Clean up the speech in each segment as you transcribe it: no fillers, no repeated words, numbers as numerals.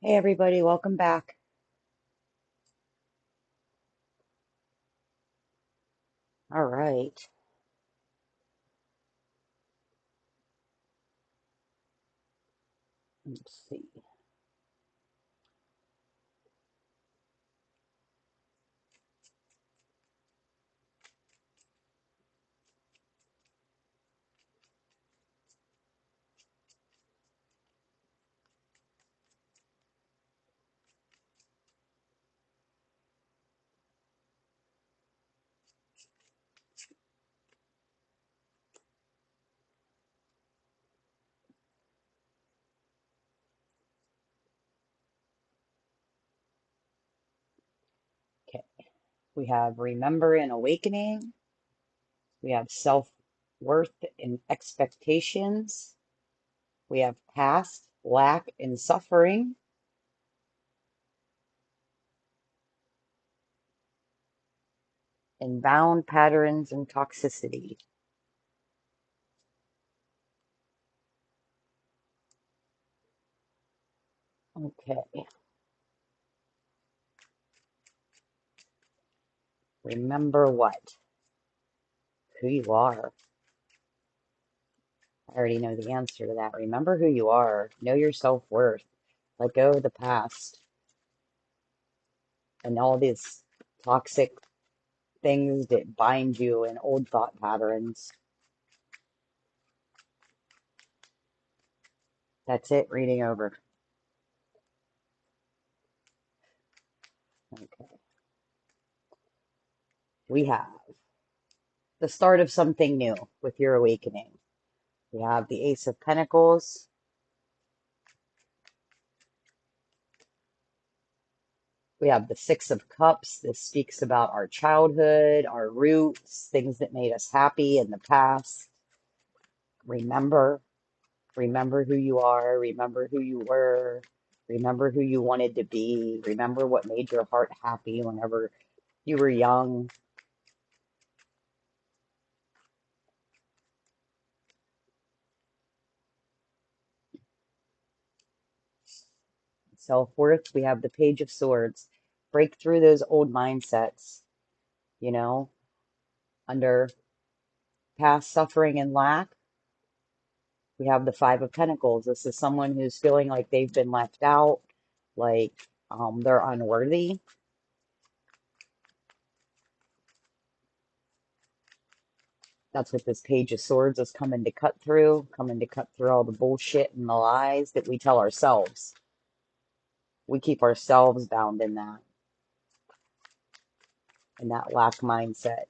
Hey everybody, welcome back. All right, let's see. Okay, we have remember and awakening. We have self-worth and expectations. We have past, lack, and suffering, and bound patterns and toxicity. Okay, remember what? Who you are. I already know the answer to that. Remember who you are. Know your self-worth. Let go of the past and all these toxic things that bind you in old thought patterns. That's it, reading over. Okay. We have the start of something new with your awakening. We have the Ace of Pentacles. We have the Six of Cups. This speaks about our childhood, our roots, things that made us happy in the past. Remember, remember who you are, remember who you were, remember who you wanted to be, remember what made your heart happy whenever you were young. Self-worth, we have the Page of Swords. Break through those old mindsets, you know, under past suffering and lack. We have the Five of Pentacles. This is someone who's feeling like they've been left out, like they're unworthy. That's what this Page of Swords is coming to cut through all the bullshit and the lies that we tell ourselves. We keep ourselves bound in that lack mindset.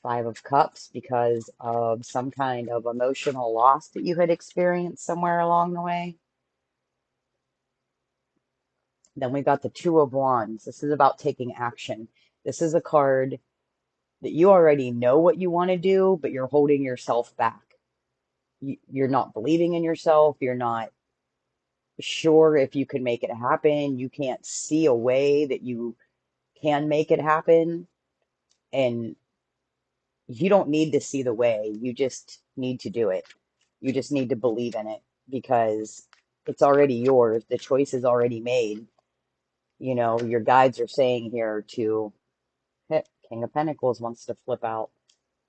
Five of Cups because of some kind of emotional loss that you had experienced somewhere along the way. Then we got the Two of Wands. This is about taking action. This is a card that you already know what you want to do, but you're holding yourself back. You're not believing in yourself. You're not sure if you can make it happen. You can't see a way that you can make it happen. And you don't need to see the way. You just need to do it. You just need to believe in it because it's already yours. The choice is already made. You know, your guides are saying here to King of Pentacles wants to flip out.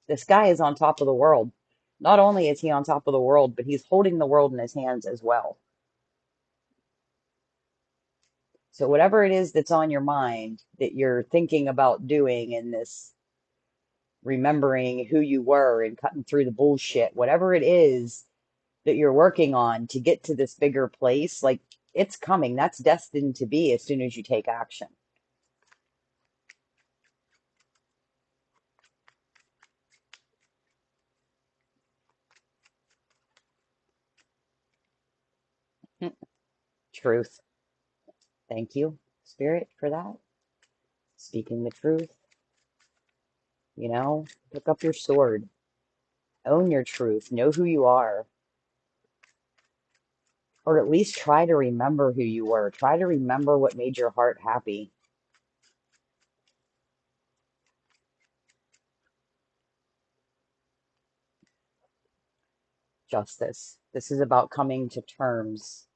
This guy is on top of the world. Not only is he on top of the world, but he's holding the world in his hands as well. So whatever it is that's on your mind that you're thinking about doing in this remembering who you were and cutting through the bullshit, whatever it is that you're working on to get to this bigger place, like it's coming. That's destined to be as soon as you take action. Truth. Thank you, Spirit, for that. Speaking the truth. You know, pick up your sword. Own your truth. Know who you are. Or at least try to remember who you were. Try to remember what made your heart happy. justice. This is about coming to terms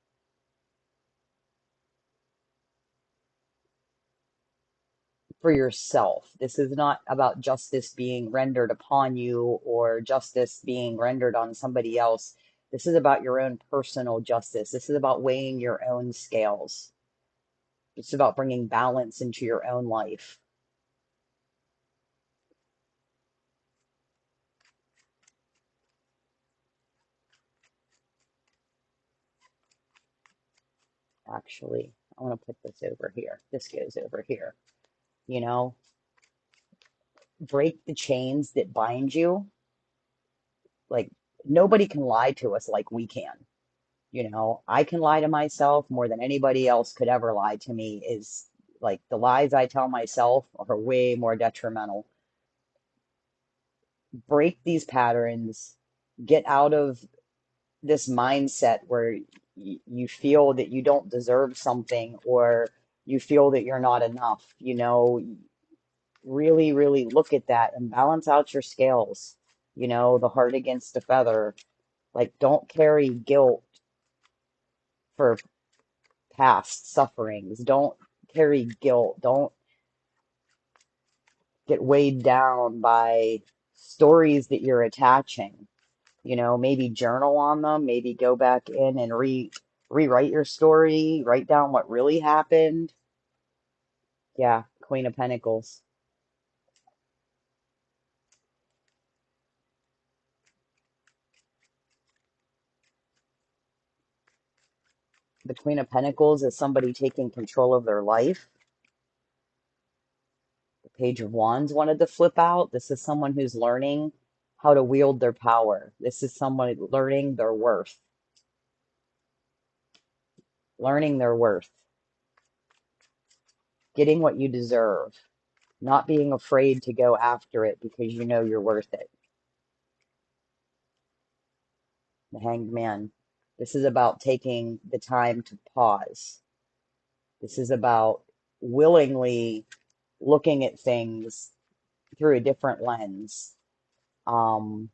for yourself. This is not about justice being rendered upon you or justice being rendered on somebody else. This is about your own personal justice. This is about weighing your own scales. It's about bringing balance into your own life. Actually, I want to put this over here. This goes over here. You know, break the chains that bind you. Like, nobody can lie to us like we can. You know, I can lie to myself more than anybody else could ever lie to me. Is like the lies I tell myself are way more detrimental. Break these patterns, get out of this mindset where you feel that you don't deserve something or you feel that you're not enough. You know, really, really look at that and balance out your scales. You know, the heart against the feather. Like, don't carry guilt for past sufferings. Don't carry guilt. Don't get weighed down by stories that you're attaching. You know, maybe journal on them, maybe go back in and rewrite your story, write down what really happened. Yeah, Queen of Pentacles. The Queen of Pentacles is somebody taking control of their life. The Page of Wands wanted to flip out. This is someone who's learning how to wield their power. This is someone learning their worth, learning their worth, getting what you deserve, not being afraid to go after it because you know you're worth it. The Hanged Man. This is about taking the time to pause. This is about willingly looking at things through a different lens. Um,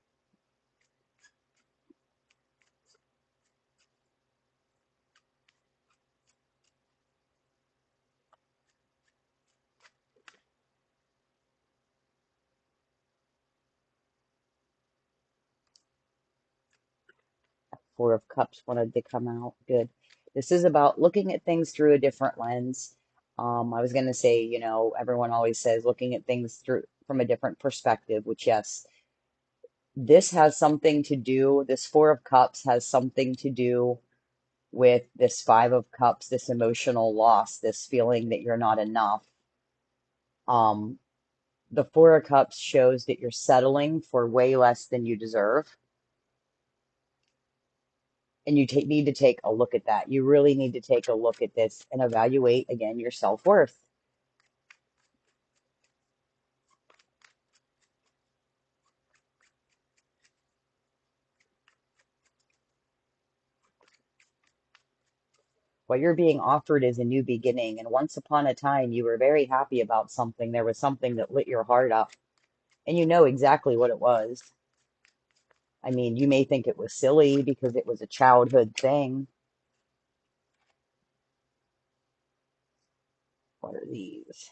Four of Cups wanted to come out. Good. This is about looking at things through a different lens. I was going to say, you know, everyone always says looking at things through from a different perspective, which, yes, this has something to do, this Four of Cups has something to do with this Five of Cups, this emotional loss, this feeling that you're not enough. Um, the Four of Cups shows that you're settling for way less than you deserve. And you need to take a look at that. You really need to take a look at this and evaluate again your self-worth. What you're being offered is a new beginning. And once upon a time, you were very happy about something. There was something that lit your heart up. And you know exactly what it was. I mean, you may think it was silly because it was a childhood thing. What are these?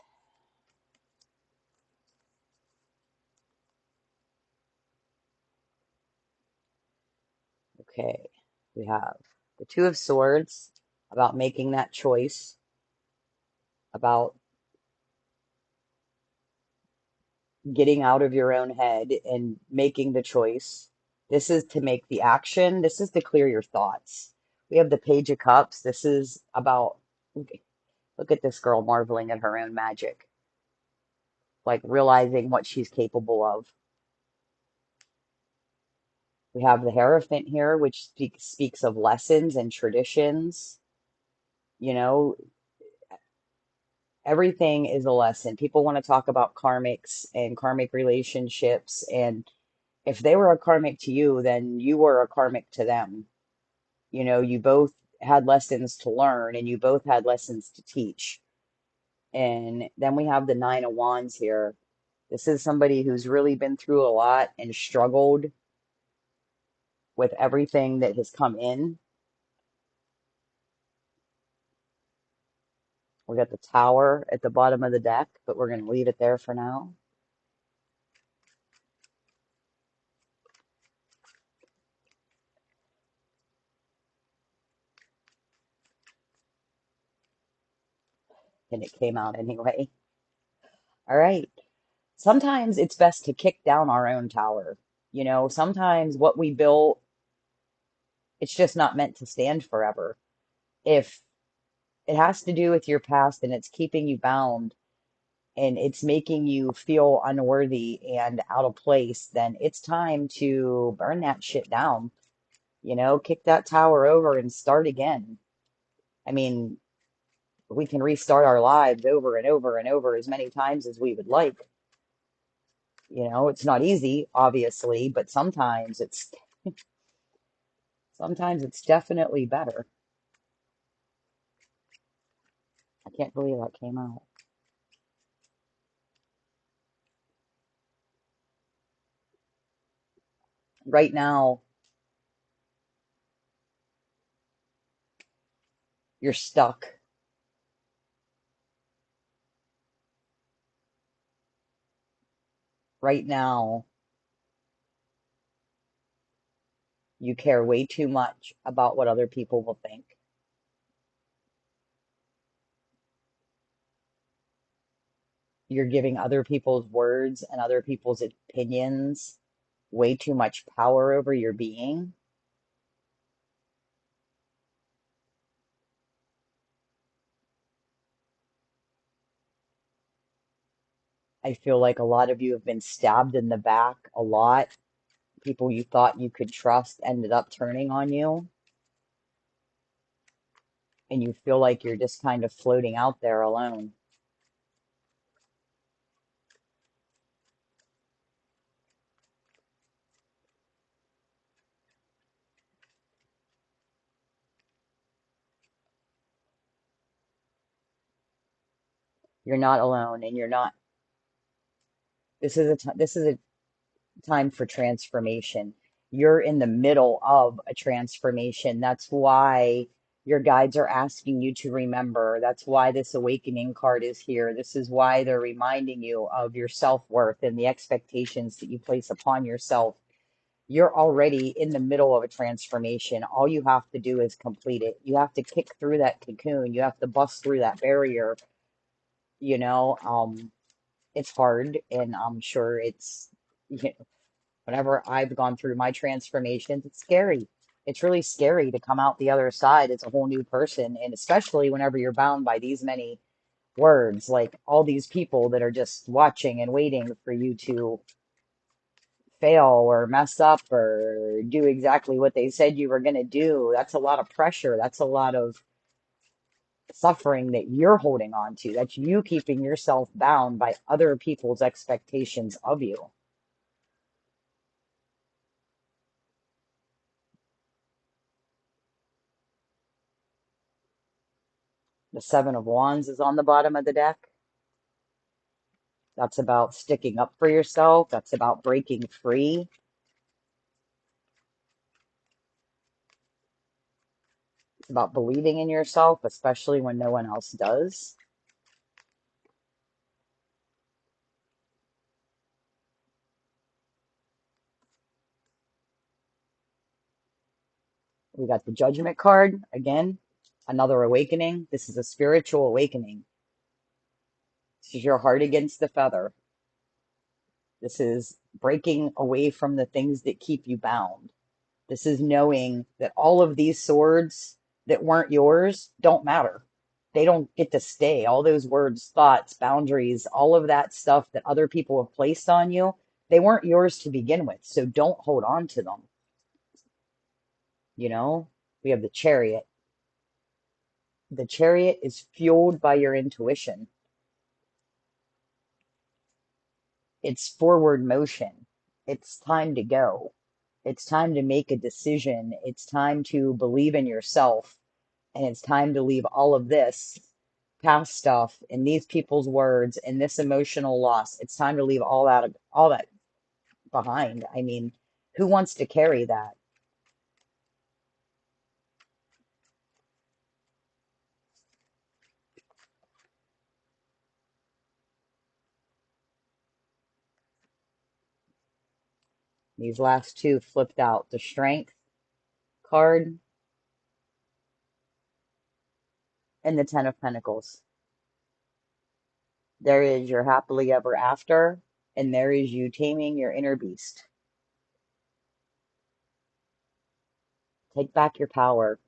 Okay, we have the Two of Swords about making that choice, about getting out of your own head and making the choice. This is to make the action. This is to clear your thoughts. We have the Page of Cups. This is about, look at this girl marveling at her own magic, like realizing what she's capable of. We have the Hierophant here, which speaks of lessons and traditions. You know, everything is a lesson. People want to talk about karmics and karmic relationships. And if they were a karmic to you, then you were a karmic to them. You know, you both had lessons to learn and you both had lessons to teach. And then we have the Nine of Wands here. This is somebody who's really been through a lot and struggled. with everything that has come in. We got the Tower at the bottom of the deck, but we're going to leave it there for now. And it came out anyway. All right. Sometimes it's best to kick down our own tower. You know, sometimes what we built, it's just not meant to stand forever. If it has to do with your past and it's keeping you bound and it's making you feel unworthy and out of place, then it's time to burn that shit down. You know, kick that tower over and start again. I mean, we can restart our lives over and over and over as many times as we would like. You know, it's not easy, obviously, but sometimes it's definitely better. I can't believe that came out. Right now, you're stuck. Right now, you care way too much about what other people will think. You're giving other people's words and other people's opinions way too much power over your being. I feel like a lot of you have been stabbed in the back a lot. People you thought you could trust ended up turning on you, and you feel like you're just kind of floating out there alone. You're not alone, and you're not. This is a time for transformation. You're in the middle of a transformation. That's why your guides are asking you to remember. That's why this awakening card is here. This is why they're reminding you of your self-worth and the expectations that you place upon yourself. You're already in the middle of a transformation. All you have to do is complete it. You have to kick through that cocoon. You have to bust through that barrier. You know, it's hard, and I'm sure it's, you know, whenever I've gone through my transformations, it's scary. It's really scary to come out the other side as a whole new person. And especially whenever you're bound by these many words, like all these people that are just watching and waiting for you to fail or mess up or do exactly what they said you were going to do. That's a lot of pressure. That's a lot of suffering that you're holding on to. That's you keeping yourself bound by other people's expectations of you. The Seven of Wands is on the bottom of the deck. That's about sticking up for yourself. That's about breaking free. It's about believing in yourself, especially when no one else does. We got the Judgment card. Again, another awakening. This is a spiritual awakening. This is your heart against the feather. This is breaking away from the things that keep you bound. This is knowing that all of these swords that weren't yours don't matter. They don't get to stay. All those words, thoughts, boundaries, all of that stuff that other people have placed on you, they weren't yours to begin with. So don't hold on to them. You know, we have the Chariot. The Chariot is fueled by your intuition. It's forward motion. It's time to go. It's time to make a decision. It's time to believe in yourself. And it's time to leave all of this past stuff and these people's words and this emotional loss. It's time to leave all that behind. I mean, who wants to carry that? These last two flipped out. The Strength card and the Ten of Pentacles. There is your happily ever after, and there is you taming your inner beast. Take back your power.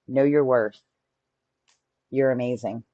Know your worth. You're amazing.